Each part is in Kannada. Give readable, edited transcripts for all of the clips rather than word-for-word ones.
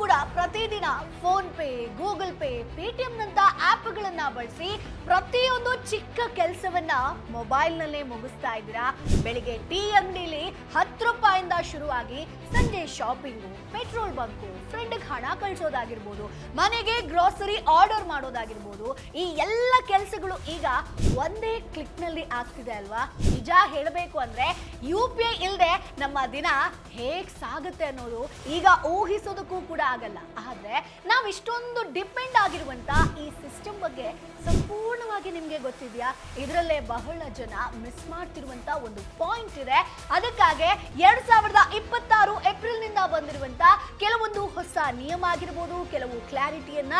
ಕೂಡ ಪ್ರತಿದಿನ phone pay, Google pay, Paytm ನಂತ ಆಪ್ಗಳನ್ನ ಬಳಸಿ ಪ್ರತಿಯೊಂದು ಚಿಕ್ಕ ಕೆಲಸವನ್ನ ಮೊಬೈಲ್ನಲ್ಲೇ ಮುಗಿಸ್ತಾ ಇದ್ದೀರಾ. ಬೆಳಿಗ್ಗೆ ಟೀ ಅಂಗಡಿಲಿ 10 ರೂಪಾಯಿಂದ ಶುರುವಾಗಿ ಸಂಜೆ ಶಾಪಿಂಗು, ಪೆಟ್ರೋಲ್ ಬಂಕು, ಫ್ರೆಂಡ್ಗೆ ಹಣ ಕಳಿಸೋದಾಗಿರ್ಬೋದು, ಮನೆಗೆ ಗ್ರೋಸರಿ ಆರ್ಡರ್ ಮಾಡೋದಾಗಿರ್ಬೋದು, ಈ ಎಲ್ಲ ಕೆಲಸಗಳು ಈಗ ಒಂದೇ ಕ್ಲಿಕ್ ನಲ್ಲಿ ಆಗ್ತಿದೆ ಅಲ್ವಾ? ನಿಜ ಹೇಳಬೇಕು ಅಂದ್ರೆ UPI ಇಲ್ಲದೆ ನಮ್ಮ ದಿನ ಹೇಗ್ ಸಾಗುತ್ತೆ ಅನ್ನೋದು ಈಗ ಊಹಿಸೋದಕ್ಕೂ ಕೂಡ ಆಗಲ್ಲ. ಆದ್ರೆ ನಾವು ಇಷ್ಟೊಂದು ಡಿಪೆಂಡ್ ಆಗಿರುವಂತ ಈ ಸಿಸ್ಟಮ್ ಬಗ್ಗೆ ಸಂಪೂರ್ಣವಾಗಿ ನಿಮ್ಗೆ ಗೊತ್ತಿದ್ಯಾ? ಇದರಲ್ಲೇ ಬಹಳ ಜನ ಮಿಸ್ ಮಾಡ್ತಿರುವಂತ ಒಂದು ಪಾಯಿಂಟ್ ಇದೆ. ಅದಕ್ಕಾಗಿ 2026 ಏಪ್ರಿಲ್ ನಿಂದ ಬಂದಿರುವಂತ ಕೆಲವೊಂದು ಹೊಸ ನಿಯಮ ಆಗಿರ್ಬೋದು, ಕೆಲವು ಕ್ಲಾರಿಟಿಯನ್ನ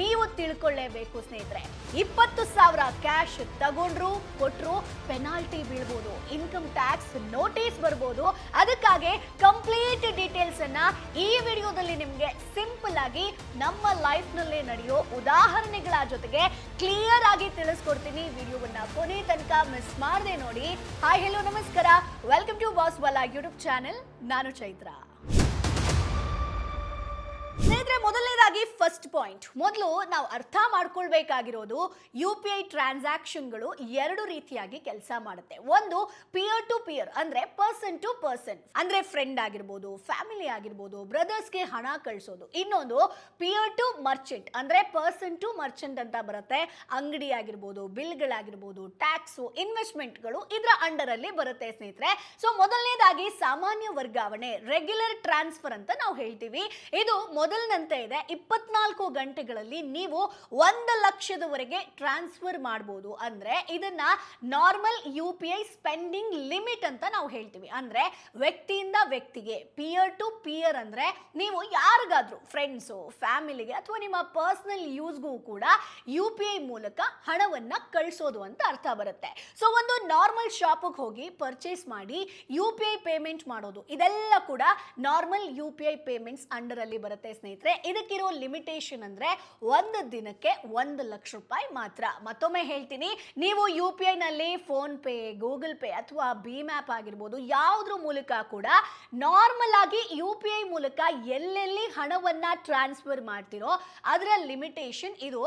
ನೀವು ತಿಳ್ಕೊಳ್ಳೇಬೇಕು ಸ್ನೇಹಿತರೆ. 20,000 ಕ್ಯಾಶ್ ತಗೊಂಡ್ರು ಕೊಟ್ರು ಪೆನಾಲ್ಟಿ ಬೀಳ್ಬೋದು, ಇನ್ಕಮ್ ಟ್ಯಾಕ್ಸ್ ನೋಟಿಸ್ ಬರ್ಬೋದು. ಅದಕ್ಕಾಗಿ ಕಂಪ್ಲೀಟ್ ಡೀಟೇಲ್ಸ್ ಅನ್ನ ಈ ವಿಡಿಯೋದಲ್ಲಿ ನಿಮ್ಗೆ ಸಿಂಪಲ್ ಆಗಿ ನಮ್ಮ ಲೈಫ್ ನಲ್ಲಿ ನಡೆಯೋ ಉದಾಹರಣೆಗಳ ಜೊತೆಗೆ ಕ್ಲಿಯರ್ ಆಗಿ ತಿಳಿಸ್ಕೊಡ್ತೀನಿ. ವಿಡಿಯೋವನ್ನ ಕೊನೆ ತನಕ ಮಿಸ್ ಮಾಡದೆ ನೋಡಿ. ಹಾಯ್, ಹೆಲೋ, ನಮಸ್ಕಾರ, ವೆಲ್ಕಮ್ ಟು ಬಾಸ್ ವಾಲಾ ಯೂಟ್ಯೂಬ್ ಚಾನೆಲ್. ನಾನು ಚೈತ್ರ. ಸ್ನೇಹಿತರೆ, ಮೊದಲನೇದಾಗಿ ಫಸ್ಟ್ ಪಾಯಿಂಟ್, ಮೊದಲು ನಾವು ಅರ್ಥ ಮಾಡ್ಕೊಳ್ಬೇಕಾಗಿರೋದು UPI ಟ್ರಾನ್ಸಾಕ್ಷನ್ಗಳು ಎರಡು ರೀತಿಯಾಗಿ ಕೆಲಸ ಮಾಡುತ್ತೆ. ಒಂದು ಪಿಯರ್ ಟು ಪಿಯರ್, ಅಂದ್ರೆ ಪರ್ಸನ್ ಟು ಪರ್ಸನ್, ಅಂದ್ರೆ ಫ್ರೆಂಡ್ ಆಗಿರ್ಬೋದು, ಫ್ಯಾಮಿಲಿ ಆಗಿರ್ಬೋದು, ಬ್ರದರ್ಸ್ಗೆ ಹಣ ಕಳಿಸೋದು. ಇನ್ನೊಂದು ಪಿಯರ್ ಟು ಮರ್ಚೆಂಟ್, ಅಂದ್ರೆ ಪರ್ಸನ್ ಟು ಮರ್ಚೆಂಟ್ ಅಂತ ಬರುತ್ತೆ. ಅಂಗಡಿ ಆಗಿರ್ಬೋದು, ಬಿಲ್ಗಳಾಗಿರ್ಬೋದು, ಟ್ಯಾಕ್ಸು, ಇನ್ವೆಸ್ಟ್ಮೆಂಟ್ಗಳು ಇದರ ಅಂಡರ್ ಅಲ್ಲಿ ಬರುತ್ತೆ ಸ್ನೇಹಿತರೆ. ಸೊ ಮೊದಲನೇದಾಗಿ ಸಾಮಾನ್ಯ ವರ್ಗಾವಣೆ, ರೆಗ್ಯುಲರ್ ಟ್ರಾನ್ಸ್ಫರ್ ಅಂತ ನಾವು ಹೇಳ್ತೀವಿ. ಇದು ಮೊದಲಿನಂತೆ ಇದೆ. 24 ಗಂಟೆಗಳಲ್ಲಿ ನೀವು 1 ಲಕ್ಷದವರೆಗೆ ಟ್ರಾನ್ಸ್ಫರ್ ಮಾಡಬಹುದು. ಅಂದ್ರೆ ಇದನ್ನ ನಾರ್ಮಲ್ UPI ಸ್ಪೆಂಡಿಂಗ್ ಲಿಮಿಟ್ ಅಂತ ನಾವು ಹೇಳ್ತೀವಿ. ಅಂದ್ರೆ ವ್ಯಕ್ತಿಯಿಂದ ವ್ಯಕ್ತಿಗೆ, ಪಿಯರ್ ಟು ಪಿಯರ್ ಅಂದ್ರೆ ನೀವು ಯಾರಿಗಾದ್ರೂ, ಫ್ರೆಂಡ್ಸು, ಫ್ಯಾಮಿಲಿಗೆ ಅಥವಾ ನಿಮ್ಮ ಪರ್ಸನಲ್ ಯೂಸ್ಗೂ ಕೂಡ UPI ಮೂಲಕ ಹಣವನ್ನ ಕಳಿಸೋದು ಅಂತ ಅರ್ಥ ಬರುತ್ತೆ. ಸೊ ಒಂದು ನಾರ್ಮಲ್ ಶಾಪಿಗೆ ಹೋಗಿ ಪರ್ಚೇಸ್ ಮಾಡಿ UPI ಪೇಮೆಂಟ್ ಮಾಡೋದು, ಇದೆಲ್ಲ ಕೂಡ ನಾರ್ಮಲ್ UPI ಪೇಮೆಂಟ್ಸ್ ಅಂಡರ್ ಅಲ್ಲಿ ಬರುತ್ತೆ ಸ್ನೇಹಿತರೆ. ಇದಕ್ಕಿರೋ ಲಿಮಿಟೇಷನ್ ಅಂದ್ರೆ ಒಂದು ದಿನಕ್ಕೆ 1 ಲಕ್ಷ ರೂಪಾಯಿ ಮಾತ್ರ. ಮತ್ತೊಮ್ಮೆ ಹೇಳ್ತೀನಿ, ನೀವು UPI ನಲ್ಲಿ ಫೋನ್ ಪೇ, ಗೂಗಲ್ ಪೇ ಅಥವಾ ಭೀಮ್ ಆಪ್ ಆಗಿರ್ಬೋದು, ಯಾವುದ್ರ ಮೂಲಕ ಕೂಡ ನಾರ್ಮಲ್ ಆಗಿ UPI ಮೂಲಕ ಎಲ್ಲೆಲ್ಲಿ ಹಣವನ್ನ ಟ್ರಾನ್ಸ್ಫರ್ ಮಾಡ್ತಿರೋ ಅದರ ಲಿಮಿಟೇಷನ್ ಇದು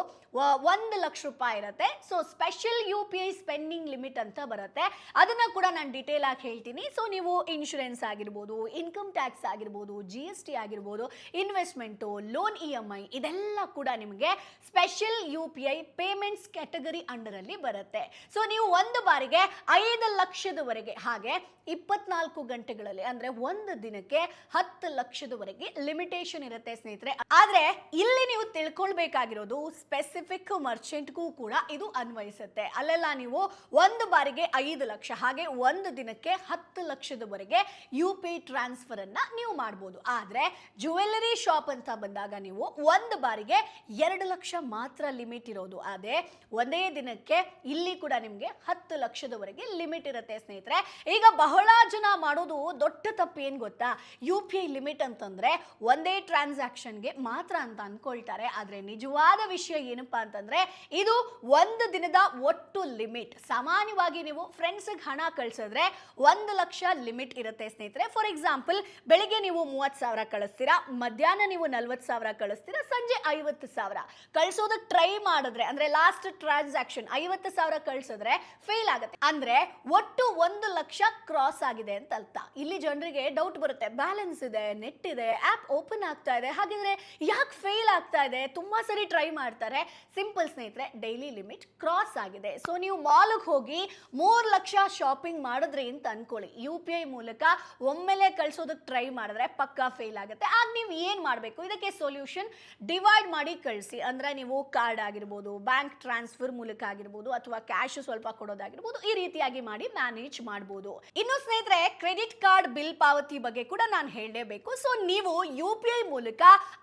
1 ಲಕ್ಷ ರೂಪಾಯಿ ಇರುತ್ತೆ. So special UPI spending limit ಅಂತ ಬರುತ್ತೆ. ಅದನ್ನ ಕೂಡ ನಾನು ಡೀಟೇಲ್ ಆಗಿ ಹೇಳ್ತೀನಿ. ಸೊ ನೀವು ಇನ್ಶೂರೆನ್ಸ್ ಆಗಿರ್ಬೋದು, ಇನ್ಕಮ್ ಟ್ಯಾಕ್ಸ್ ಆಗಿರ್ಬೋದು, GST ಆಗಿರ್ಬೋದು, ಇನ್ವೆಸ್ಟ್ಮೆಂಟು, ಲೋನ್ EMI, ಇದೆಲ್ಲ ಕೂಡ ನಿಮಗೆ special UPI payments category under ಅಲ್ಲಿ ಬರುತ್ತೆ. ಸೊ ನೀವು ಒಂದು ಬಾರಿಗೆ 5 ಲಕ್ಷದವರೆಗೆ, ಹಾಗೆ 24 ಗಂಟೆಗಳಲ್ಲಿ ಅಂದ್ರೆ ಒಂದು ದಿನಕ್ಕೆ 10 ಲಕ್ಷದವರೆಗೆ ಲಿಮಿಟೇಷನ್ ಇರುತ್ತೆ ಸ್ನೇಹಿತರೆ. ಆದ್ರೆ ಇಲ್ಲಿ ನೀವು ತಿಳ್ಕೊಳ್ಬೇಕಾಗಿರೋದು ಸ್ಪೆಸಿಫಿಕ್ ಮರ್ಚೆಂಟ್ಗೂ ಕೂಡ ಇದು ಅನ್ವಯಿಸುತ್ತೆ. ಅಲ್ಲೆಲ್ಲ ನೀವು ಒಂದು ಬಾರಿಗೆ 5 ಲಕ್ಷ, ಹಾಗೆ ಒಂದು ದಿನಕ್ಕೆ 10 ಲಕ್ಷದವರೆಗೆ UPI ಟ್ರಾನ್ಸ್ಫರ್ ಅನ್ನ ನೀವು ಮಾಡಬಹುದು. ಆದ್ರೆ ಜ್ಯುವೆಲ್ಲರಿ ಶಾಪ್ ಅಂತ ಬಂದಾಗ ನೀವು ಒಂದು ಬಾರಿಗೆ 2 ಲಕ್ಷ ಮಾತ್ರ ಲಿಮಿಟ್ ಇರೋದು. ಅದೇ ಒಂದೇ ದಿನಕ್ಕೆ ಇಲ್ಲಿ ಕೂಡ ನಿಮ್ಗೆ 10 ಲಕ್ಷದವರೆಗೆ ಲಿಮಿಟ್ ಇರುತ್ತೆ ಸ್ನೇಹಿತರೆ. ಈಗ ಬಹಳ ಜನ ಮಾಡೋದು ದೊಡ್ಡ ತಪ್ಪು ಏನ್ ಗೊತ್ತಾ? UPI ಲಿಮಿಟ್ ಅಂತಂದ್ರೆ ಒಂದೇ ಟ್ರಾನ್ಸಾಕ್ಷನ್ಗೆ ಮಾತ್ರ ಅಂತ ಅನ್ಕೊಳ್ತಾರೆ. ಆದ್ರೆ ನಿಜವಾದ ವಿಷಯ ಏನಪ್ಪಾ ಅಂತಂದ್ರೆ ಇದು ಒಂದು ದಿನದ ಒಟ್ಟು ಲಿಮಿಟ್. ಸಾಮಾನ್ಯವಾಗಿ ನೀವು ಫ್ರೆಂಡ್ಸ್ಗೆ ಹಣ ಕಳಿಸಿದ್ರೆ 1 ಲಕ್ಷ ಲಿಮಿಟ್ ಇರುತ್ತೆ ಸ್ನೇಹಿತರೆ. ಫಾರ್ ಎಕ್ಸಾಂಪಲ್, ಬೆಳಿಗ್ಗೆ ನೀವು 30,000 ಕಳಿಸ್ತೀರಾ, ಮಧ್ಯಾಹ್ನ ನೀವು 40,000 ಕಳಿಸ್ತೀರಾ, ಸಂಜೆ 50,000 ಕಳಿಸೋದಕ್ಕೆ ಟ್ರೈ ಮಾಡಿದ್ರೆ, ಅಂದ್ರೆ ಲಾಸ್ಟ್ ಟ್ರಾನ್ಸಾಕ್ಷನ್ 50,000 ಕಳಿಸಿದ್ರೆ ಫೇಲ್ ಆಗುತ್ತೆ. ಅಂದ್ರೆ ಒಟ್ಟು 1 ಲಕ್ಷ ಕ್ರಾಸ್ ಆಗಿದೆ ಅಂತ ಅರ್ಥ. ಇಲ್ಲಿ ಜನರಿಗೆ ಡೌಟ್ ಬರುತ್ತೆ, ಬ್ಯಾಲೆನ್ಸ್ ಇದೆ, ನೆಟ್ ಇದೆ, ಆಪ್ ಓಪನ್ ಆಗ್ತಾ ಇದೆ, ಹಾಗಿದ್ರೆ ಯಾಕೆ ಫೇಲ್ ಆಗ್ತಾ ಇದೆ? ತುಂಬಾ ಸರಿ ಟ್ರೈ ಮಾಡ್ತಾರೆ. ಸಿಂಪಲ್ ಸ್ನೇಹಿತರೆ, ಡೈಲಿ ಲಿಮಿಟ್ ಕ್ರಾಸ್ ಆಗಿದೆ. ಸೊ ನೀವು ಮಾಲ್ಗೆ ಹೋಗಿ 3 ಲಕ್ಷ ಶಾಪಿಂಗ್ ಮಾಡಿದ್ರಿ ಅಂತ ಅನ್ಕೊಳ್ಳಿ, UPI ಮೂಲಕ ಒಮ್ಮೆಲೆ ಕಳಿಸೋದಕ್ಕೆ ಟ್ರೈ ಮಾಡಿದ್ರೆ ಪಕ್ಕಾ ಫೇಲ್ ಆಗುತ್ತೆ. ಆಗ ನೀವು ಏನ್ ಮಾಡಬೇಕು? ಇದಕ್ಕೆ ಸೊಲ್ಯೂಷನ್, ಡಿವೈಡ್ ಮಾಡಿ ಕಳಿಸಿ. ಅಂದ್ರೆ ನೀವು ಕಾರ್ಡ್ ಆಗಿರ್ಬೋದು, ಬ್ಯಾಂಕ್ ಟ್ರಾನ್ಸ್ಫರ್ ಮೂಲಕ ಆಗಿರ್ಬೋದು, ಅಥವಾ ಕ್ಯಾಶ್ ಸ್ವಲ್ಪ ಕೊಡೋದಾಗಿರ್ಬೋದು, ಈ ರೀತಿಯಾಗಿ ಮಾಡಿ ಮ್ಯಾನೇಜ್ ಮಾಡಬಹುದು. ಇನ್ನು ಸ್ನೇಹಿತರೆ, ಕ್ರೆಡಿಟ್ ಕಾರ್ಡ್ ಬಿಲ್ ಪಾವತಿ ಬಗ್ಗೆ ಕೂಡ ನಾನು ಹೇಳಲೇಬೇಕು. ಸೊ ನೀವು UPI ಮೂಲಕ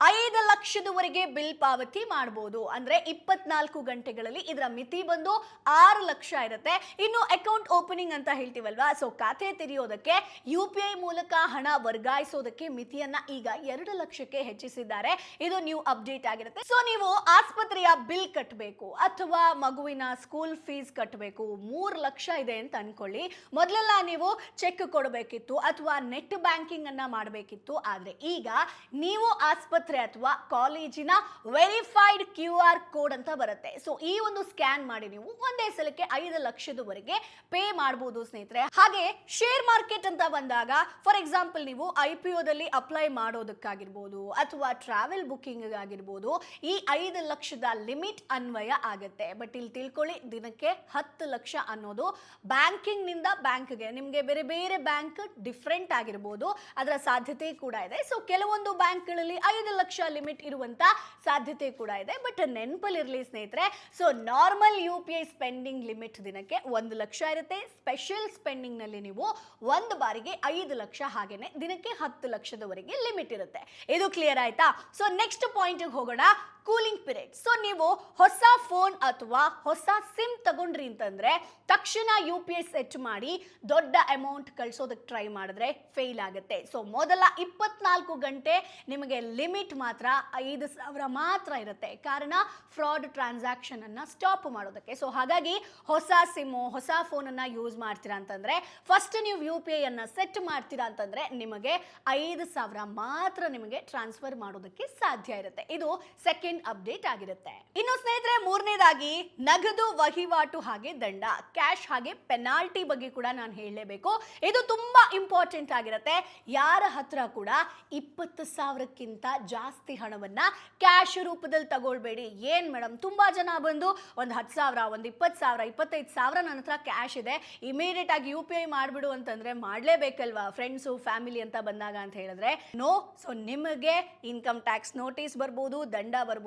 5 ಲಕ್ಷದವರೆಗೆ ಬಿಲ್ ಪಾವತಿ ಮಾಡಬಹುದು. ಅಂದ್ರೆ 24 ಗಂಟೆಗಳಲ್ಲಿ ಇದರ ಮಿತಿ ಬಂದು 6 ಲಕ್ಷ ಇರುತ್ತೆ. ಇನ್ನು ಅಕೌಂಟ್ ಓಪನಿಂಗ್ ಅಂತ ಹೇಳ್ತೀವಲ್ವಾ, ಸೊ ಖಾತೆ ತೆರೆಯೋದಕ್ಕೆ UPI ಮೂಲಕ ಹಣ ವರ್ಗಾಯಿಸೋದಕ್ಕೆ ಮಿತಿಯನ್ನ ಈಗ 2 ಲಕ್ಷಕ್ಕೆ ಹೆಚ್ಚಿಸಿದ್ದಾರೆ. ಇದು ನ್ಯೂ ಅಪ್ಡೇಟ್ ಆಗಿರುತ್ತೆ. ಸೊ ನೀವು ಆಸ್ಪತ್ರೆಯ ಬಿಲ್ ಕಟ್ಟಬೇಕು ಅಥವಾ ಮಗುವಿನ ಸ್ಕೂಲ್ ಫೀಸ್ ಕಟ್ಟಬೇಕು, 3 ಲಕ್ಷ ಇದೆ ಅಂತ ಅನ್ಕೊಳ್ಳಿ. ಮೊದಲೆಲ್ಲ ನೀವು ಚೆಕ್ ಕೊಡಬೇಕಿತ್ತು ಅಥವಾ ನೆಟ್ ಬ್ಯಾಂಕಿಂಗ್ ಅನ್ನ ಮಾಡಬೇಕಿತ್ತು. ಆದ್ರೆ ಈಗ ನೀವು ಆಸ್ಪತ್ರೆ ಅಥವಾ ಕಾಲೇಜಿನ ವೆರಿಫೈಡ್ QR ಕೋಡ್ ಅಂತ ಬರುತ್ತೆ. ಸೊ ಈ ಒಂದು ಸ್ಕ್ಯಾನ್ ಮಾಡಿ ನೀವು ಒಂದೇ ಸಲಕ್ಕೆ 5 ಲಕ್ಷದವರೆಗೆ ಪೇ ಮಾಡಬಹುದು ಸ್ನೇಹಿತರೆ. ಹಾಗೆ ಶೇರ್ ಮಾರ್ಕೆಟ್ ಅಂತ ಬಂದಾಗ ಫಾರ್ ಎಕ್ಸಾಂಪಲ್ ನೀವು IPO ದಲ್ಲಿ ಅಪ್ಲೈ ಮಾಡೋದಕ್ಕಾಗಿರ್ಬೋದು ಅಥವಾ ಟ್ರಾವೆಲ್ ಬುಕಿಂಗ್ ಆಗಿರ್ಬೋದು ಈ 5 ಲಕ್ಷದ ಲಿಮಿಟ್ ಅನ್ವಯ ಆಗುತ್ತೆ. ಬಟ್ ಇಲ್ಲಿ ತಿಳ್ಕೊಳ್ಳಿ, ದಿನಕ್ಕೆ 10 ಲಕ್ಷ ಅನ್ನೋದು ಬ್ಯಾಂಕಿಂಗ್ ನಿಂದ ಬ್ಯಾಂಕ್ಗೆ, ನಿಮಗೆ ಬೇರೆ ಬೇರೆ ಬ್ಯಾಂಕ್ ಡಿಫ್ರೆಂಟ್ ಆಗಿರ್ಬೋದು, ಅದರ ಸಾಧ್ಯತೆ ಕೂಡ ಇದೆ. ಸೊ ಕೆಲವೊಂದು ಬ್ಯಾಂಕ್ಗಳಲ್ಲಿ 5 ಲಕ್ಷ ಲಿಮಿಟ್ ಇರುವಂತ ಸಾಧ್ಯತೆ ಕೂಡ ಇದೆ. ಬಟ್ ನೆನಪಲ್ಲಿರಲಿ ಸ್ನೇಹಿತರೆ, so normal UPI spending limit ದಿನಕ್ಕೆ 1 ಲಕ್ಷ ಇರುತ್ತೆ. ಸ್ಪೆಷಲ್ ಸ್ಪೆಂಡಿಂಗ್ ನಲ್ಲಿ ನೀವು ಒಂದು ಬಾರಿಗೆ 5 ಲಕ್ಷ, ಹಾಗೇನೆ ದಿನಕ್ಕೆ 10 ಲಕ್ಷದವರೆಗೆ ಲಿಮಿಟ್ ಇರುತ್ತೆ. ಇದು ಕ್ಲಿಯರ್ ಆಯ್ತಾ? ಸೊ ನೆಕ್ಸ್ಟ್ ಪಾಯಿಂಟ್ ಹೋಗೋಣ, ಕೂಲಿಂಗ್ ಪೀರಿಯಡ್. ಸೊ ನೀವು ಹೊಸ ಫೋನ್ ಅಥವಾ ಹೊಸ ಸಿಮ್ ತಗೊಂಡ್ರಿ ಅಂತಂದ್ರೆ ತಕ್ಷಣ UPI ಸೆಟ್ ಮಾಡಿ ದೊಡ್ಡ ಅಮೌಂಟ್ ಕಳಿಸೋದಕ್ಕೆ ಟ್ರೈ ಮಾಡಿದ್ರೆ ಫೇಲ್ ಆಗುತ್ತೆ. ಸೊ ಮೊದಲ 24 ಗಂಟೆ ನಿಮಗೆ ಲಿಮಿಟ್ ಮಾತ್ರ 5,000 ಮಾತ್ರ ಇರುತ್ತೆ. ಕಾರಣ ಫ್ರಾಡ್ ಟ್ರಾನ್ಸಾಕ್ಷನ್ ಅನ್ನ ಸ್ಟಾಪ್ ಮಾಡೋದಕ್ಕೆ. ಸೊ ಹಾಗಾಗಿ ಹೊಸ ಸಿಮ್ಮು ಹೊಸ ಫೋನ್ ಅನ್ನ ಯೂಸ್ ಮಾಡ್ತೀರಾ ಅಂತಂದ್ರೆ ಫಸ್ಟ್ ನೀವು UPI ಅನ್ನ ಸೆಟ್ ಮಾಡ್ತೀರಾ ಅಂತಂದ್ರೆ ನಿಮಗೆ 5,000 ಮಾತ್ರ ನಿಮಗೆ ಟ್ರಾನ್ಸ್ಫರ್ ಮಾಡೋದಕ್ಕೆ ಸಾಧ್ಯ ಇರುತ್ತೆ. ಇದು ಸೆಕೆಂಡ್ ಅಪ್ಡೇಟ್ ಆಗಿರುತ್ತೆ. ಇನ್ನು ಸ್ನೇಹಿತರೆ, ಮೂರನೇದಾಗಿ ನಗದು ವಹಿವಾಟು ಹಾಗೆ ದಂಡ, ಕ್ಯಾಶ್ ಹಾಗೆ ಪೆನಾಲ್ಟಿ ಬಗ್ಗೆ ಕೂಡ ನಾನು ಹೇಳಲೇಬೇಕು. ಇದು ತುಂಬಾ ಇಂಪಾರ್ಟೆಂಟ್ ಆಗಿರುತ್ತೆ. ಯಾರ ಹತ್ರ ಕೂಡ 20,000ಕ್ಕಿಂತ ಜಾಸ್ತಿ ಹಣವನ್ನ ಕ್ಯಾಶ್ ರೂಪದಲ್ಲಿ ತಗೊಳ್ಬೇಡಿ. ಏನ್ ಮೇಡಮ್, ತುಂಬಾ ಜನ ಬಂದು ಒಂದು 10,000, ಒಂದು 20,000, 25,000 ನನ್ನ ಹತ್ರ ಕ್ಯಾಶ್ ಇದೆ, ಇಮಿಡಿಯೇಟ್ ಆಗಿ UPI ಮಾಡ್ಬಿಡು ಅಂತಂದ್ರೆ ಮಾಡ್ಲೇಬೇಕಲ್ವಾ ಫ್ರೆಂಡ್ಸು ಫ್ಯಾಮಿಲಿ ಅಂತ ಬಂದಾಗ ಅಂತ ಹೇಳಿದ್ರೆ ನೋ. ಸೊ ನಿಮಗೆ ಇನ್ಕಮ್ ಟ್ಯಾಕ್ಸ್ ನೋಟಿಸ್ ಬರ್ಬೋದು, ದಂಡ ಬರ್ಬೋದು.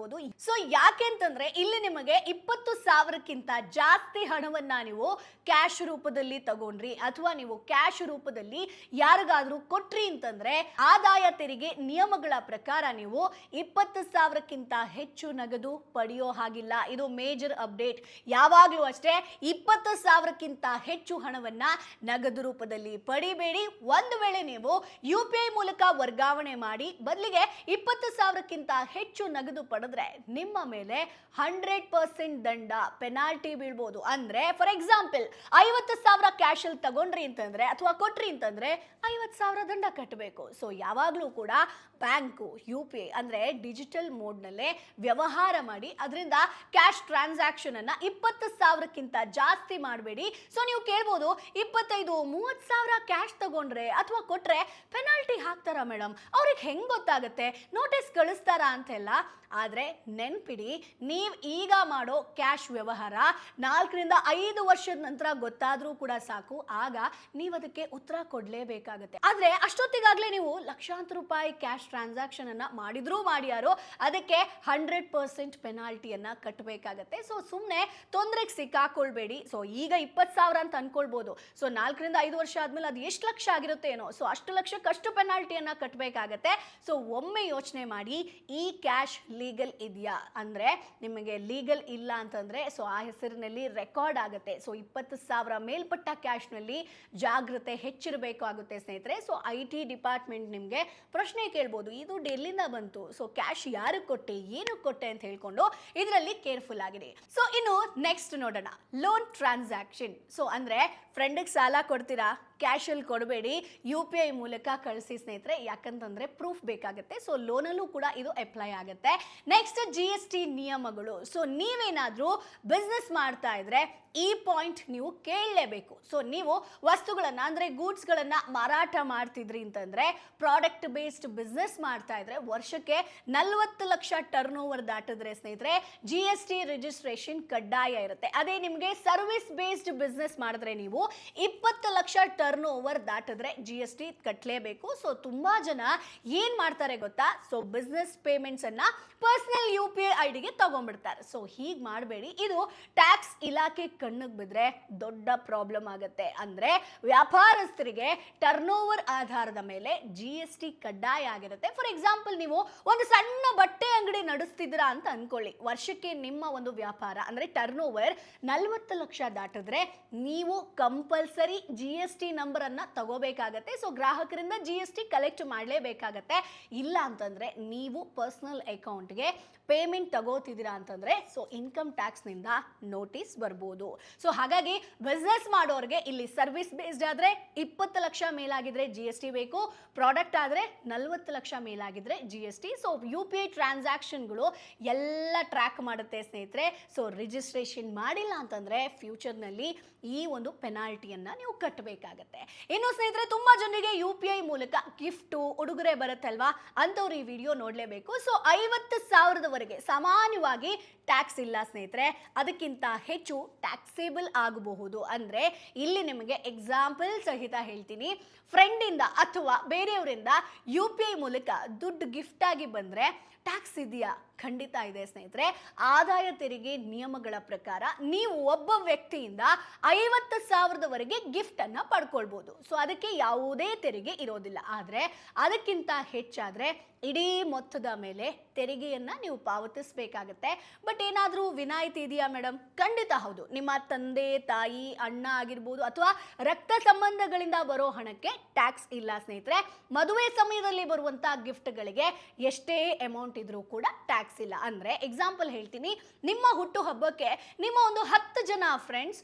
ಸೊ ಯಾಕೆ ಅಂತಂದ್ರೆ ಇಲ್ಲಿ ನಿಮಗೆ 20,000ಕ್ಕಿಂತ ಜಾಸ್ತಿ ಹಣವನ್ನ ನೀವು ಕ್ಯಾಶ್ ರೂಪದಲ್ಲಿ ತಗೊಂಡ್ರಿ ಅಥವಾ ನೀವು ಕ್ಯಾಶ್ ರೂಪದಲ್ಲಿ ಯಾರಿಗಾದ್ರೂ ಕೊಟ್ರಿ ಅಂತಂದ್ರೆ ಆದಾಯ ತೆರಿಗೆ ನಿಯಮಗಳ ಪ್ರಕಾರ ನೀವು 20,000ಕ್ಕಿಂತ ಹೆಚ್ಚು ನಗದು ಪಡೆಯೋ ಹಾಗಿಲ್ಲ. ಇದು ಮೇಜರ್ ಅಪ್ಡೇಟ್. ಯಾವಾಗ್ಲೂ ಅಷ್ಟೇ 20,000ಕ್ಕಿಂತ ಹೆಚ್ಚು ಹಣವನ್ನ ನಗದು ರೂಪದಲ್ಲಿ ಪಡಿಬೇಡಿ. ಒಂದು ವೇಳೆ ನೀವು UPI ಮೂಲಕ ವರ್ಗಾವಣೆ ಮಾಡಿ ಬದಲಿಗೆ 20,000ಕ್ಕಿಂತ ಹೆಚ್ಚು ನಗದು ಪಡೆದ್ರೆ ನಿಮ್ಮ ಮೇಲೆ 100% ದಂಡ ಪೆನಾಲ್ಟಿ ಬೀಳ್ಬೋದು. ಅಂದ್ರೆ ಫಾರ್ ಎಕ್ಸಾಂಪಲ್ 50,000 ಕ್ಯಾಶ್ ಅಲ್ಲಿ ತಗೊಂಡ್ರಿ ಅಂತಂದ್ರೆ ಅಥವಾ ಕೊಟ್ರಿ ಅಂತಂದ್ರೆ 50,000 ದಂಡ ಕಟ್ಟಬೇಕು. ಸೊ ಯಾವಾಗ್ಲೂ ಕೂಡ ಬ್ಯಾಂಕು UPI ಅಂದ್ರೆ ಡಿಜಿಟಲ್ ಮೋಡ್ ನಲ್ಲೇ ವ್ಯವಹಾರ ಮಾಡಿ ಅದರಿಂದ ಕ್ಯಾಶ್ ಟ್ರಾನ್ಸಾಕ್ಷನ್ ಅನ್ನ 20,000ಕ್ಕಿಂತ ಜಾಸ್ತಿ ಮಾಡಬೇಡಿ. ಸೊ ನೀವು ಕೇಳ್ಬೋದು, 25-30,000 ಕ್ಯಾಶ್ ತಗೊಂಡ್ರೆ ಅಥವಾ ಕೊಟ್ರೆ ಪೆನಾಲ್ಟಿ ಹಾಕ್ತಾರಾ ಮೇಡಮ್, ಅವ್ರಿಗೆ ಹೆಂಗ್ ಗೊತ್ತಾಗುತ್ತೆ, ನೋಟಿಸ್ ಕಳಿಸ್ತಾರಾ ಅಂತೆಲ್ಲ. ಆದ್ರೆ ನೆನ್ಪಿಡಿ, ನೀವು ಈಗ ಮಾಡೋ ಕ್ಯಾಶ್ ವ್ಯವಹಾರ 4-5 ವರ್ಷದ ನಂತರ ಗೊತ್ತಾದ್ರೂ ಕೂಡ ಸಾಕು, ಆಗ ನೀವು ಅದಕ್ಕೆ ಉತ್ತರ ಕೊಡ್ಲೇಬೇಕಾಗತ್ತೆ. ಆದ್ರೆ ಅಷ್ಟೊತ್ತಿಗಾಗ್ಲೇ ನೀವು ಲಕ್ಷಾಂತರ ರೂಪಾಯಿ ಕ್ಯಾಶ್ ಟ್ರಾನ್ಸಾಕ್ಷನ್ ಅನ್ನ ಮಾಡಿದ್ರೂ ಮಾಡ್ಯಾರೋ ಅದಕ್ಕೆ 100% ಪೆನಾಲ್ಟಿಯನ್ನ ಕಟ್ಟಬೇಕಾಗತ್ತೆ. ಸೊ ಸುಮ್ಮನೆ ತೊಂದರೆಗೆ ಸಿಕ್ಕಾಕೊಳ್ಬೇಡಿ. ಸೊ ಈಗ 20,000 ಅಂತ ಅನ್ಕೊಳ್ಬಹುದು. ಸೊ 4-5 ವರ್ಷ ಆದ್ಮೇಲೆ ಅದು ಎಷ್ಟು ಲಕ್ಷ ಆಗಿರುತ್ತೆ ಏನೋ, ಸೊ ಅಷ್ಟು ಲಕ್ಷಕ್ಕಷ್ಟು ಪೆನಾಲ್ಟಿಯನ್ನ ಕಟ್ಟಬೇಕಾಗತ್ತೆ. ಸೊ ಒಮ್ಮೆ ಯೋಚನೆ ಮಾಡಿ, ಈ ಕ್ಯಾಶ್ ಲೀಗಲ್ ಇದೆಯಾ ಅಂದ್ರೆ ನಿಮಗೆ ಲೀಗಲ್ ಇಲ್ಲ ಅಂತಂದ್ರೆ ಸೊ ಆ ಹೆಸರಿನಲ್ಲಿ ರೆಕಾರ್ಡ್ ಆಗುತ್ತೆ. ಸೊ 20,000 ಮೇಲ್ಪಟ್ಟ ಕ್ಯಾಶ್ ನಲ್ಲಿ ಜಾಗೃತೆ ಹೆಚ್ಚಿರಬೇಕು ಆಗುತ್ತೆ ಸ್ನೇಹಿತರೆ. ಸೊ IT ಡಿಪಾರ್ಟ್ಮೆಂಟ್ ನಿಮ್ಗೆ ಪ್ರಶ್ನೆ ಕೇಳ್ಬೋದು, ಇದು ಎಲ್ಲಿಂದ ಬಂತು, ಸೊ ಕ್ಯಾಶ್ ಯಾರು ಕೊಟ್ಟೆ, ಏನು ಕೊಟ್ಟೆ ಅಂತ ಹೇಳ್ಕೊಂಡು ಇದರಲ್ಲಿ ಕೇರ್ಫುಲ್ ಆಗಿರಿ. ಸೊ ಇನ್ನು ನೆಕ್ಸ್ಟ್ ನೋಡೋಣ, ಲೋನ್ ಟ್ರಾನ್ಸಾಕ್ಷನ್. ಸೊ ಅಂದ್ರೆ ಫ್ರೆಂಡ್ಗೆ ಸಾಲ ಕೊಡ್ತೀರಾ, ಕ್ಯಾಶ್ ಅಲ್ಲಿ ಕೊಡಬೇಡಿ, UPI ಮೂಲಕ ಕಳಿಸಿ ಸ್ನೇಹಿತರೆ. ಯಾಕಂತಂದ್ರೆ ಪ್ರೂಫ್ ಬೇಕಾಗುತ್ತೆ. ಸೊ ಲೋನಲ್ಲೂ ಕೂಡ ಇದು ಅಪ್ಲೈ ಆಗುತ್ತೆ. ನೆಕ್ಸ್ಟ್ GST ನಿಯಮಗಳು. ಸೊ ನೀವೇನಾದ್ರೂ ಬಿಸ್ನೆಸ್ ಮಾಡ್ತಾ ಇದ್ರೆ ಈ ಪಾಯಿಂಟ್ ನೀವು ಕೇಳಲೇಬೇಕು. ಸೊ ನೀವು ವಸ್ತುಗಳನ್ನ ಅಂದ್ರೆ ಗೂಡ್ಸ್ ಗಳನ್ನ ಮಾರಾಟ ಮಾಡ್ತಿದ್ರಿ ಅಂತಂದ್ರೆ ಪ್ರಾಡಕ್ಟ್ ಬೇಸ್ಡ್ ಬಿಸ್ನೆಸ್ ಮಾಡ್ತಾ ಇದ್ರೆ ವರ್ಷಕ್ಕೆ 40 ಲಕ್ಷ ಟರ್ನ್ ಓವರ್ ದಾಟಿದ್ರೆ ಸ್ನೇಹಿತರೆ GST ರಿಜಿಸ್ಟ್ರೇಷನ್ ಕಡ್ಡಾಯ ಇರುತ್ತೆ. ಅದೇ ನಿಮಗೆ ಸರ್ವಿಸ್ ಬೇಸ್ಡ್ ಬಿಸ್ನೆಸ್ ಮಾಡಿದ್ರೆ ನೀವು 20 ಲಕ್ಷ ಟರ್ನ್ ಓವರ್ ದಾಟಿದ್ರೆ GST ಕಟ್ಟಲೇಬೇಕು. ಸೊ ತುಂಬಾ ಜನ ಏನ್ ಮಾಡ್ತಾರೆ ಗೊತ್ತಾ, ಸೊ ಬಿಸ್ನೆಸ್ ಪೇಮೆಂಟ್ಸ್ ಅನ್ನ ಪರ್ಸನಲ್ UPI ಐಡಿಗೆ ತಗೊಂಡ್ಬಿಡ್ತಾರೆ. ಸೊ ಹೀಗೆ ಮಾಡಬೇಡಿ. ಇದು ಟ್ಯಾಕ್ಸ್ ಇಲಾಖೆ ಕಣ್ಣಿಗೆ ಬಿದ್ರೆ ದೊಡ್ಡ ಪ್ರಾಬ್ಲಮ್ ಆಗುತ್ತೆ. ಅಂದ್ರೆ ವ್ಯಾಪಾರಸ್ಥರಿಗೆ ಟರ್ನ್ ಓವರ್ ಆಧಾರದ ಮೇಲೆ GST ಕಡ್ಡಾಯ ಆಗಿರುತ್ತೆ. ಫಾರ್ ಎಕ್ಸಾಂಪಲ್ ನೀವು ಒಂದು ಸಣ್ಣ ಬಟ್ಟೆ ಅಂಗಡಿ ನಡೆಸ್ತಿದ್ದೀರಾ ಅಂತ ಅನ್ಕೊಳ್ಳಿ. ವರ್ಷಕ್ಕೆ ನಿಮ್ಮ ಒಂದು ವ್ಯಾಪಾರ ಅಂದ್ರೆ ಟರ್ನ್ ಓವರ್ 40 ಲಕ್ಷ ದಾಟಿದ್ರೆ ನೀವು ಕಂಪಲ್ಸರಿ GST ನಂಬರ್ ಅನ್ನ ತಗೋಬೇಕಾಗತ್ತೆ. ಸೊ ಗ್ರಾಹಕರಿಂದ GST ಕಲೆಕ್ಟ್ ಮಾಡಲೇಬೇಕಾಗತ್ತೆ. ಇಲ್ಲ ಅಂತಂದ್ರೆ ನೀವು ಪರ್ಸನಲ್ ಅಕೌಂಟ್ಗೆ ಪೇಮೆಂಟ್ ತಗೋತಿದ್ದೀರಾ ಅಂತಂದ್ರೆ ಸೊ ಇನ್ಕಮ್ ಟ್ಯಾಕ್ಸ್ ನಿಂದ ನೋಟಿಸ್ ಬರ್ಬೋದು. ಸೊ ಹಾಗಾಗಿ ಬಿಸ್ನೆಸ್ ಮಾಡೋರಿಗೆ ಇಲ್ಲಿ ಸರ್ವಿಸ್ ಬೇಸ್ಡ್ ಆದ್ರೆ 20 ಲಕ್ಷ ಮೇಲಾಗಿದ್ರೆ GST ಬೇಕು, ಪ್ರಾಡಕ್ಟ್ ಆದ್ರೆ 40 ಲಕ್ಷ ಮೇಲಾಗಿದ್ರೆ GST. ಸೊ UPI ಟ್ರಾನ್ಸಾಕ್ಷನ್ಗಳು ಎಲ್ಲ ಟ್ರ್ಯಾಕ್ ಮಾಡುತ್ತೆ ಸ್ನೇಹಿತರೆ. ಸೊ ರಿಜಿಸ್ಟ್ರೇಷನ್ ಮಾಡಿಲ್ಲ ಅಂತಂದ್ರೆ ಫ್ಯೂಚರ್ನಲ್ಲಿ ಈ ಒಂದು ಪೆನಾಲ್ಟಿಯನ್ನ ನೀವು ಕಟ್ಟಬೇಕಾಗತ್ತೆ. ಇನ್ನು ಸ್ನೇಹಿತರೆ ತುಂಬಾ ಜನರಿಗೆ UPI ಮೂಲಕ ಗಿಫ್ಟು ಉಡುಗೊರೆ ಬರುತ್ತಲ್ವಾ, ಅಂತವ್ರು ಈ ವಿಡಿಯೋ ನೋಡಲೇಬೇಕು. ಸೊ 50,000ದವರೆಗೆ ಸಾಮಾನ್ಯವಾಗಿ ಟ್ಯಾಕ್ಸ್ ಇಲ್ಲ ಸ್ನೇಹಿತರೆ, ಅದಕ್ಕಿಂತ ಹೆಚ್ಚು ಟ್ಯಾಕ್ಸೇಬಲ್ ಆಗಬಹುದು. ಅಂದ್ರೆ ಇಲ್ಲಿ ನಿಮಗೆ ಎಕ್ಸಾಂಪಲ್ ಸಹಿತ ಹೇಳ್ತೀನಿ. ಫ್ರೆಂಡಿಂದ ಅಥವಾ ಬೇರೆಯವರಿಂದ UPI ಮೂಲಕ ದುಡ್ಡು ಗಿಫ್ಟ್ ಆಗಿ ಬಂದ್ರೆ ಟ್ಯಾಕ್ಸ್ ಇದೆಯಾ? ಖಂಡಿತ ಇದೆ ಸ್ನೇಹಿತರೆ. ಆದಾಯ ತೆರಿಗೆ ನಿಯಮಗಳ ಪ್ರಕಾರ ನೀವು ಒಬ್ಬ ವ್ಯಕ್ತಿಯಿಂದ 50,000ದವರೆಗೆ ಗಿಫ್ಟ್ ಅನ್ನ ಪಡ್ಕೊಳ್ಬಹುದು. ಸೊ ಅದಕ್ಕೆ ಯಾವುದೇ ತೆರಿಗೆ ಇರೋದಿಲ್ಲ. ಆದ್ರೆ ಅದಕ್ಕಿಂತ ಹೆಚ್ಚಾದ್ರೆ ಇಡೀ ಮೊತ್ತದ ಮೇಲೆ ತೆರಿಗೆಯನ್ನ ನೀವು ಪಾವತಿಸಬೇಕಾಗತ್ತೆ. ಬಟ್ ಏನಾದರೂ ವಿನಾಯಿತಿ ಇದೆಯಾ ಮೇಡಮ್? ಖಂಡಿತ ಹೌದು. ನಿಮ್ಮ ತಂದೆ ತಾಯಿ ಅಣ್ಣ ಆಗಿರ್ಬೋದು ಅಥವಾ ರಕ್ತ ಸಂಬಂಧಗಳಿಂದ ಬರೋ ಹಣಕ್ಕೆ ಟ್ಯಾಕ್ಸ್ ಇಲ್ಲ ಸ್ನೇಹಿತರೆ. ಮದುವೆ ಸಮಯದಲ್ಲಿ ಬರುವಂತ ಗಿಫ್ಟ್ಗಳಿಗೆ ಎಷ್ಟೇ ಅಮೌಂಟ್ ಇದ್ರೂ ಕೂಡ ಟ್ಯಾಕ್ಸ್ ಇಲ್ಲ. ಅಂದ್ರೆ ಎಕ್ಸಾಂಪಲ್ ಹೇಳ್ತೀನಿ, ನಿಮ್ಮ ಹುಟ್ಟು ಹಬ್ಬಕ್ಕೆ ನಿಮ್ಮ ಒಂದು 10 ಜನ ಫ್ರೆಂಡ್ಸ್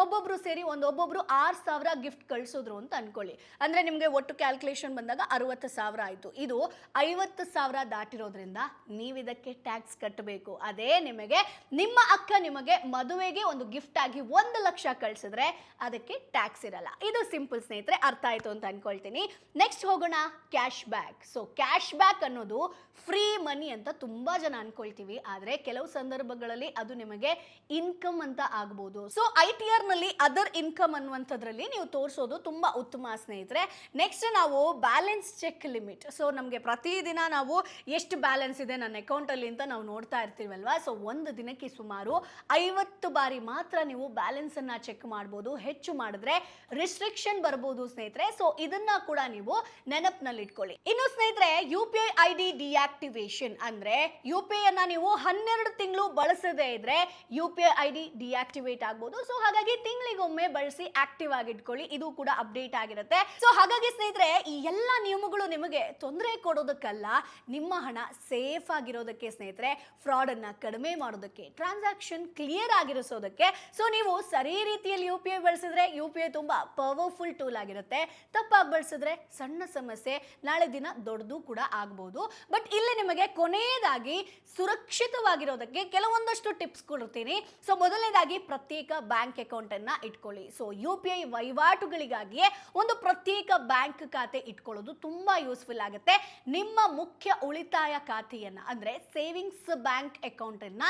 ಒಬ್ಬೊಬ್ರು ಸೇರಿ ಒಬ್ಬೊಬ್ರು 6,000 ಗಿಫ್ಟ್ ಕಳಿಸಿದ್ರು ಅಂತ ಅನ್ಕೊಳ್ಳಿ. ಅಂದ್ರೆ ನಿಮ್ಗೆ ಒಟ್ಟು ಕ್ಯಾಲ್ಕುಲೇಷನ್ ಬಂದಾಗ 60,000 ಆಯ್ತು. ಇದು 50,000 ದಾಟಿರೋದ್ರಿಂದ ನೀವು ಇದಕ್ಕೆ ಟ್ಯಾಕ್ಸ್ ಕಟ್ಟಬೇಕು. ಅದೇ ನಿಮಗೆ ನಿಮ್ಮ ಅಕ್ಕ ನಿಮಗೆ ಮದುವೆಗೆ ಒಂದು ಗಿಫ್ಟ್ ಆಗಿ 1 ಲಕ್ಷ ಕಳಿಸಿದ್ರೆ ಅದಕ್ಕೆ ಟ್ಯಾಕ್ಸ್ ಇರಲ್ಲ. ಇದು ಸಿಂಪಲ್ ಸ್ನೇಹಿತರೆ, ಅರ್ಥ ಆಯ್ತು ಅಂತ ಅನ್ಕೊಳ್ತೀನಿ. ನೆಕ್ಸ್ಟ್ ಹೋಗೋಣ, cash back. So cash back ಅನ್ನೋದು ಫ್ರೀ ಮನಿ ಅಂತ ತುಂಬಾ ಜನ ಅನ್ಕೊಳ್ತೀವಿ, ಆದ್ರೆ ಕೆಲವು ಸಂದರ್ಭಗಳಲ್ಲಿ ಅದು ನಿಮಗೆ ಇನ್ಕಮ್ ಅಂತ ಆಗಬಹುದು. ಸೊ ITR ನಲ್ಲಿ ಅದರ್ ಇನ್ಕಮ್ ಅನ್ನುವಂಥದ್ರಲ್ಲಿ ನೀವು ತೋರಿಸೋದು ತುಂಬಾ ಉತ್ತಮ ಸ್ನೇಹಿತರೆ. ನೆಕ್ಸ್ಟ್ ನಾವು ಬ್ಯಾಲೆನ್ಸ್ ಚೆಕ್ ಲಿಮಿಟ್. ಸೊ ನಮಗೆ ಪ್ರತಿದಿನ ನಾವು ಎಷ್ಟು ಬ್ಯಾಲೆನ್ಸ್ ಇದೆ ನನ್ನ ಅಕೌಂಟ್ ಅಲ್ಲಿ ಅಂತ ನಾವು ನೋಡ್ತಾ ಇರ್ತೀವಲ್ವಾ. ಸೊ ಒಂದು ದಿನಕ್ಕೆ ಸುಮಾರು 50 ಬಾರಿ ಮಾತ್ರ ನೀವು ಬ್ಯಾಲೆನ್ಸ್ ಅನ್ನ ಚೆಕ್ ಮಾಡಬಹುದು. ಹೆಚ್ಚು ಮಾಡಿದ್ರೆ ರಿಸ್ಟ್ರಿಕ್ಷನ್ ಬರಬಹುದು ಸ್ನೇಹಿತರೆ. ಸೊ ಇದನ್ನ ಕೂಡ ನೀವು ನೆನಪಿನಲ್ಲಿ ಇಟ್ಕೊಳ್ಳಿ. ಇನ್ನು ಸ್ನೇಹಿತರೆ UPI ID ಡಿಆಕ್ಟಿವೇಶನ್ ಅಂದ್ರೆ UPI ಅನ್ನ ನೀವು 12 ತಿಂಗಳು ಬಳಸದೇ ಇದ್ರೆ UPI ID ಡಿಆಕ್ಟಿವೇಟ್ ಆಗಬಹುದು. ಸೊ ಹಾಗಾಗಿ ತಿಂಗಳಿಗೊಮ್ಮೆ ಬಳಸಿ ಆಕ್ಟಿವ್ ಆಗಿ ಇಟ್ಕೊಳ್ಳಿ. ಇದು ಕೂಡ ಅಪ್ಡೇಟ್ ಆಗಿರುತ್ತೆ. ಸೊ ಹಾಗಾಗಿ ಸ್ನೇಹಿತರೆ ಈ ಎಲ್ಲ ನಿಯಮಗಳು ನಿಮಗೆ ತೊಂದರೆ ಕೊಡೋದಕ್ಕಲ್ಲ, ನಿಮ್ಮ ಹಣ ಸೇಫ್ ಆಗಿರೋದಕ್ಕೆ ಸ್ನೇಹಿತರೆ, ಫ್ರಾಡ್ ಅನ್ನ ಕಡಿಮೆ ಮಾಡೋದಕ್ಕೆ, ಟ್ರಾನ್ಸಾಕ್ಷನ್ ಕ್ಲಿಯರ್ ಆಗಿರಿಸೋದಕ್ಕೆ. ಸೊ ನೀವು ಸರಿ ರೀತಿಯಲ್ಲಿ UPI ಬಳಸಿದ್ರೆ UPI ತುಂಬಾ ಪವರ್ಫುಲ್ ಟೂಲ್ ಆಗಿರುತ್ತೆ. ತಪ್ಪಾಗಿ ಬಳಸಿದ್ರೆ ಸಣ್ಣ ಸಮಸ್ಯೆ ನಾಳೆ ದಿನ ದೊಡ್ಡದು ಕೂಡ ಆಗಬಹುದು. ಬಟ್ ಇಲ್ಲಿ ನಿಮಗೆ ಕೊನೆಯದಾಗಿ ಸುರಕ್ಷಿತವಾಗಿರೋದಕ್ಕೆ ಕೆಲವೊಂದಷ್ಟು ಟಿಪ್ಸ್ ಕೊಡ್ತೀನಿ. ಸೊ ಮೊದಲನೇದಾಗಿ ಪ್ರತ್ಯೇಕ ಬ್ಯಾಂಕ್ ಅಕೌಂಟ್ ಅನ್ನ ಇಟ್ಕೊಳ್ಳಿ. ಸೊ UPI ವಹಿವಾಟುಗಳಿಗಾಗಿಯೇ ಒಂದು ಪ್ರತ್ಯೇಕ ಬ್ಯಾಂಕ್ ಖಾತೆ ಇಟ್ಕೊಳ್ಳೋದು ತುಂಬಾ ಯೂಸ್ಫುಲ್ ಆಗುತ್ತೆ. ನಿಮ್ಮ ಮುಖ್ಯ ಉಳಿತಾಯ ಖಾತೆಯನ್ನ ಅಂದ್ರೆ ಸೇವಿಂಗ್ಸ್ ಬ್ಯಾಂಕ್ ಅಕೌಂಟ್ ಅನ್ನ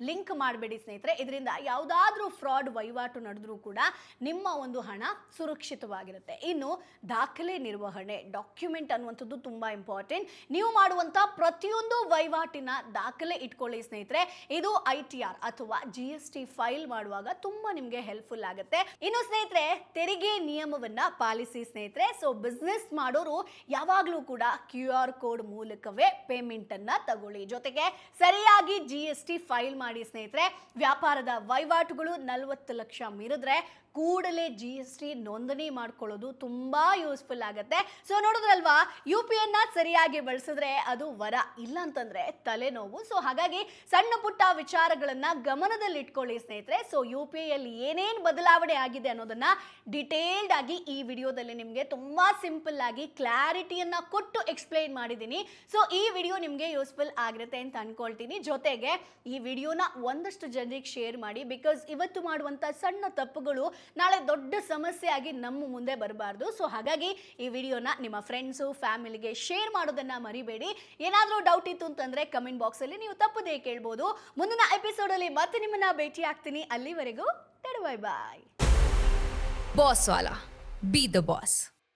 ಲಿಂಕ್ ಮಾಡಬೇಡಿ ಸ್ನೇಹಿತರೆ. ಇದರಿಂದ ಯಾವುದಾದ್ರೂ ಫ್ರಾಡ್ ವಹಿವಾಟು ನಡೆದ್ರೂ ಕೂಡ ನಿಮ್ಮ ಒಂದು ಹಣ ಸುರಕ್ಷಿತವಾಗಿರುತ್ತೆ. ಇನ್ನು ದಾಖಲೆ ನಿರ್ವಹಣೆ, ಡಾಕ್ಯುಮೆಂಟ್ ಅನ್ನುವಂಥದ್ದು ತುಂಬಾ ಇಂಪಾರ್ಟೆಂಟ್. ನೀವು ಮಾಡುವಂತ ಪ್ರತಿಯೊಂದು ವಹಿವಾಟಿನ ದಾಖಲೆ ಇಟ್ಕೊಳ್ಳಿ ಸ್ನೇಹಿತರೆ. ಇದು ITR ಅಥವಾ GST ಫೈಲ್ ಮಾಡುವಾಗ ತುಂಬಾ ನಿಮಗೆ ಹೆಲ್ಪ್ಫುಲ್ ಆಗುತ್ತೆ. ಇನ್ನು ಸ್ನೇಹಿತರೆ ತೆರಿಗೆ ನಿಯಮವನ್ನ ಪಾಲಿಸಿ ಸ್ನೇಹಿತರೆ. ಸೊ ಬಿಸ್ನೆಸ್ ಮಾಡೋರು ಯಾವಾಗಲೂ ಕೂಡ QR ಕೋಡ್ ಮೂಲಕವೇ ಪೇಮೆಂಟ್ ಅನ್ನ ತಗೊಳ್ಳಿ. ಜೊತೆಗೆ ಸರಿಯಾಗಿ GST ಫೈಲ್ ಮಾಡಿ ಸ್ನೇಹಿತರೆ. ವ್ಯಾಪಾರದ ವಹಿವಾಟುಗಳು 40 ಲಕ್ಷ ಮೀರಿದ್ರೆ ಕೂಡಲೇ GST ನೋಂದಣಿ ಮಾಡ್ಕೊಳ್ಳೋದು ತುಂಬಾ ಯೂಸ್ಫುಲ್ ಆಗುತ್ತೆ. ಸೊ ನೋಡಿದ್ರಲ್ವಾ, UPI ಅನ್ನ ಸರಿಯಾಗಿ ಬಳಸಿದ್ರೆ ಅದು ವರ, ಇಲ್ಲ ಅಂತಂದ್ರೆ ತಲೆನೋವು. ಸೊ ಹಾಗಾಗಿ ಸಣ್ಣ ಪುಟ್ಟ ವಿಚಾರಗಳನ್ನ ಗಮನದಲ್ಲಿ ಇಟ್ಕೊಳ್ಳಿ ಸ್ನೇಹಿತರೆ. ಸೊ UPI ಅಲ್ಲಿ ಏನೇನು ಬದಲಾವಣೆ ಆಗಿದೆ ಅನ್ನೋದನ್ನ ಡಿಟೇಲ್ಡ್ ಆಗಿ ಈ ವಿಡಿಯೋದಲ್ಲಿ ನಿಮಗೆ ತುಂಬಾ ಸಿಂಪಲ್ ಆಗಿ ಕ್ಲಾರಿಟಿಯನ್ನ ಕೊಟ್ಟು ಎಕ್ಸ್ಪ್ಲೈನ್ ಮಾಡಿದ್ದೀನಿ. ಸೊ ಈ ವಿಡಿಯೋ ನಿಮಗೆ ಯೂಸ್ಫುಲ್ ಆಗಿರುತ್ತೆ ಅಂತ ಅನ್ಕೊಳ್ತೀನಿ. ಜೊತೆಗೆ ಈ ವಿಡಿಯೋನ ಒಂದಷ್ಟು ಜನರಿಗೆ ಶೇರ್ ಮಾಡಿ. ಬಿಕಾಸ್ ಇವತ್ತು ಮಾಡುವಂತ ಸಣ್ಣ ತಪ್ಪುಗಳು ನಾಳೆ ದೊಡ್ಡ ಸಮಸ್ಯೆ ಆಗಿ ನಮ್ಮ ಮುಂದೆ ಬರಬಾರ್ದು. ಸೊ ಹಾಗಾಗಿ ಈ ವಿಡಿಯೋನ ನಿಮ್ಮ ಫ್ರೆಂಡ್ಸು ಫ್ಯಾಮಿಲಿಗೆ ಶೇರ್ ಮಾಡೋದನ್ನ ಮರಿಬೇಡಿ. ಏನಾದರೂ ಡೌಟ್ ಇತ್ತು ಅಂತಂದ್ರೆ ಕಮೆಂಟ್ ಬಾಕ್ಸ್ ಅಲ್ಲಿ ನೀವು ತಪ್ಪದೇ ಕೇಳ್ಬೋದು. ಮುಂದಿನ ಎಪಿಸೋಡ್ ಅಲ್ಲಿ ಮತ್ತೆ ನಿಮ್ಮನ್ನ ಭೇಟಿ ಆಗ್ತೀನಿ. ಅಲ್ಲಿವರೆಗೂ ಬೈ ಬಾಯ್. ಬಾಸ್ ವಾಲಾ, ಬಿ ದ ಬಾಸ್.